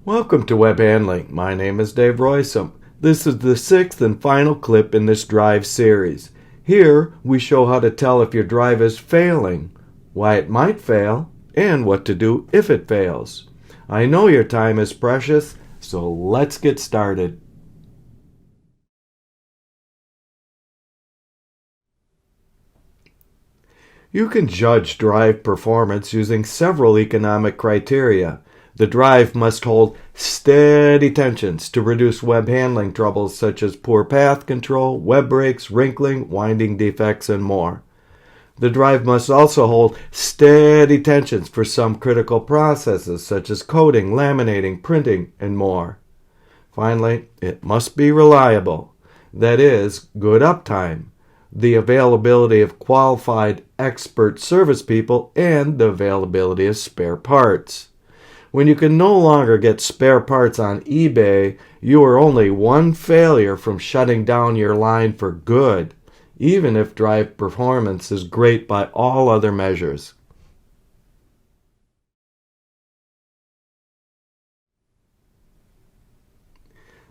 Welcome to Web Handling. My name is Dave Roysum. This is the sixth and final clip in this drive series. Here we show how to tell if your drive is failing, why it might fail, and what to do if it fails. I know your time is precious, so let's get started. You can judge drive performance using several economic criteria. The drive must hold steady tensions to reduce web handling troubles such as poor path control, web breaks, wrinkling, winding defects, and more. The drive must also hold steady tensions for some critical processes such as coding, laminating, printing, and more. Finally, it must be reliable. That is, good uptime, the availability of qualified expert service people, and the availability of spare parts. When you can no longer get spare parts on eBay, you are only one failure from shutting down your line for good, even if drive performance is great by all other measures.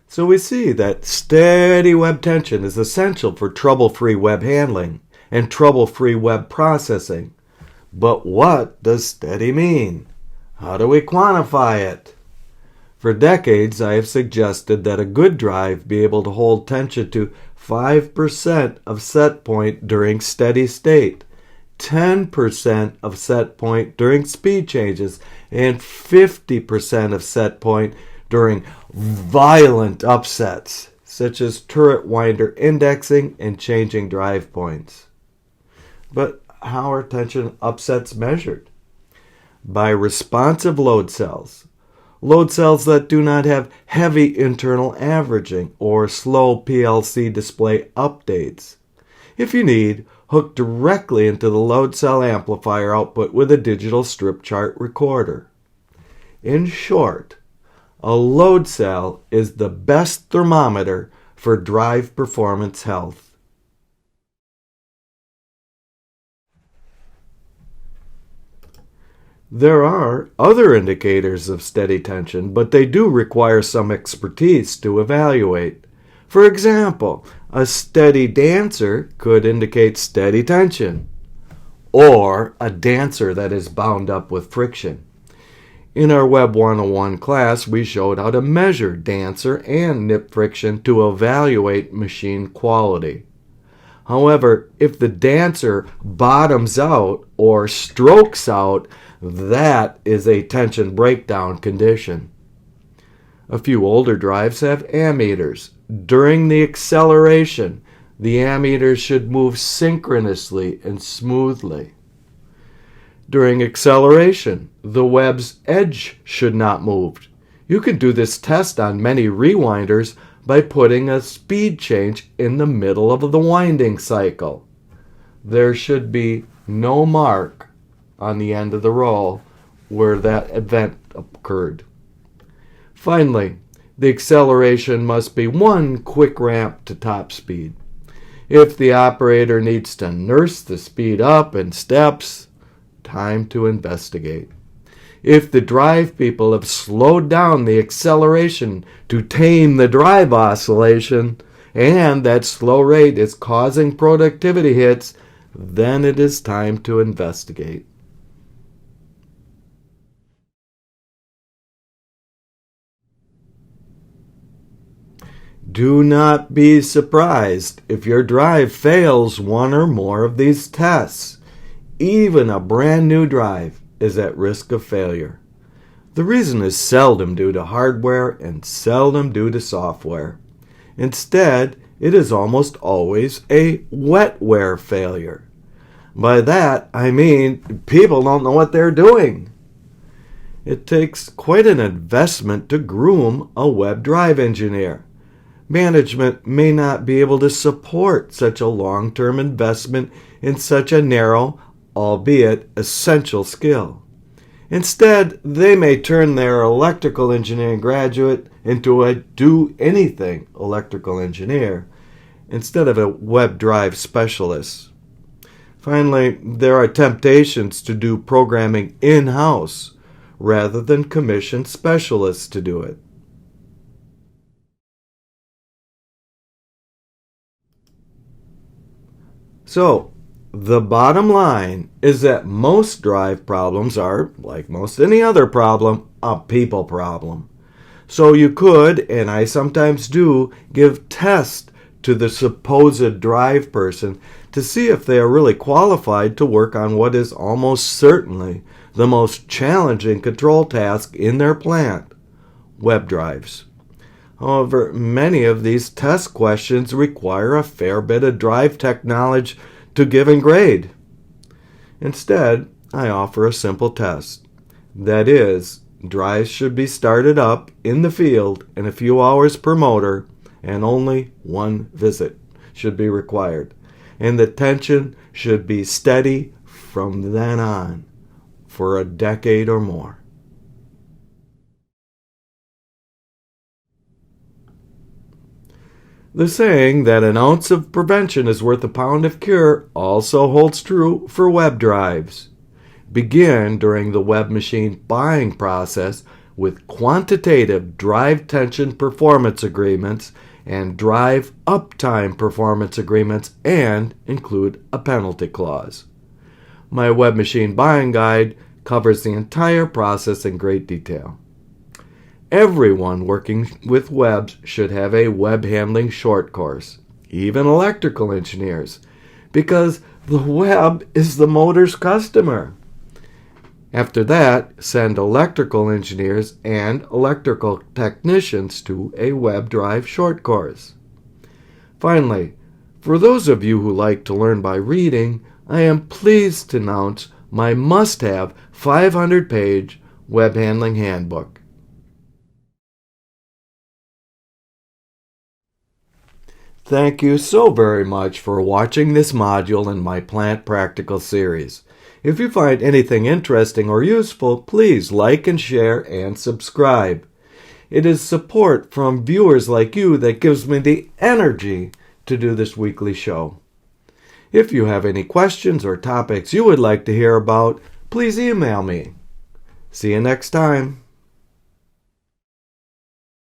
So we see that steady web tension is essential for trouble-free web handling and trouble-free web processing. But what does steady mean? How do we quantify it? For decades, I have suggested that a good drive be able to hold tension to 5% of set point during steady state, 10% of set point during speed changes, and 50% of set point during violent upsets, such as turret winder indexing and changing drive points. But how are tension upsets measured? By responsive load cells that do not have heavy internal averaging or slow PLC display updates. If you need, hook directly into the load cell amplifier output with a digital strip chart recorder. In short, a load cell is the best thermometer for drive performance health. There are other indicators of steady tension, but they do require some expertise to evaluate. For example, a steady dancer could indicate steady tension, or a dancer that is bound up with friction. In our Web 101 class, we showed how to measure dancer and nip friction to evaluate machine quality. However, if the dancer bottoms out or strokes out, that is a tension breakdown condition. A few older drives have ammeters. During the acceleration, the ammeters should move synchronously and smoothly. During acceleration, the web's edge should not move. You can do this test on many rewinders by putting a speed change in the middle of the winding cycle. There should be no mark on the end of the roll where that event occurred. Finally, the acceleration must be one quick ramp to top speed. If the operator needs to nurse the speed up in steps, time to investigate. If the drive people have slowed down the acceleration to tame the drive oscillation, and that slow rate is causing productivity hits, then it is time to investigate. Do not be surprised if your drive fails one or more of these tests. Even a brand new drive is at risk of failure. The reason is seldom due to hardware and seldom due to software. Instead, it is almost always a wetware failure. By that, I mean people don't know what they're doing. It takes quite an investment to groom a web drive engineer. Management may not be able to support such a long-term investment in such a narrow, albeit essential skill. Instead, they may turn their electrical engineering graduate into a do-anything electrical engineer instead of a web drive specialist. Finally, there are temptations to do programming in-house rather than commission specialists to do it. So, the bottom line is that most drive problems are, like most any other problem, a people problem. So you could, and I sometimes do, give tests to the supposed drive person to see if they are really qualified to work on what is almost certainly the most challenging control task in their plant, web drives. However, many of these test questions require a fair bit of drive tech knowledge to give and grade. Instead, I offer a simple test. That is, drives should be started up in the field in a few hours per motor, and only one visit should be required. And the tension should be steady from then on for a decade or more. The saying that an ounce of prevention is worth a pound of cure also holds true for web drives. Begin during the web machine buying process with quantitative drive tension performance agreements and drive uptime performance agreements, and include a penalty clause. My web machine buying guide covers the entire process in great detail. Everyone working with webs should have a web handling short course, even electrical engineers, because the web is the motor's customer. After that, send electrical engineers and electrical technicians to a web drive short course. Finally, for those of you who like to learn by reading, I am pleased to announce my must-have 500-page web handling handbook. Thank you so very much for watching this module in my Plant Practical series. If you find anything interesting or useful, please like and share and subscribe. It is support from viewers like you that gives me the energy to do this weekly show. If you have any questions or topics you would like to hear about, please email me. See you next time.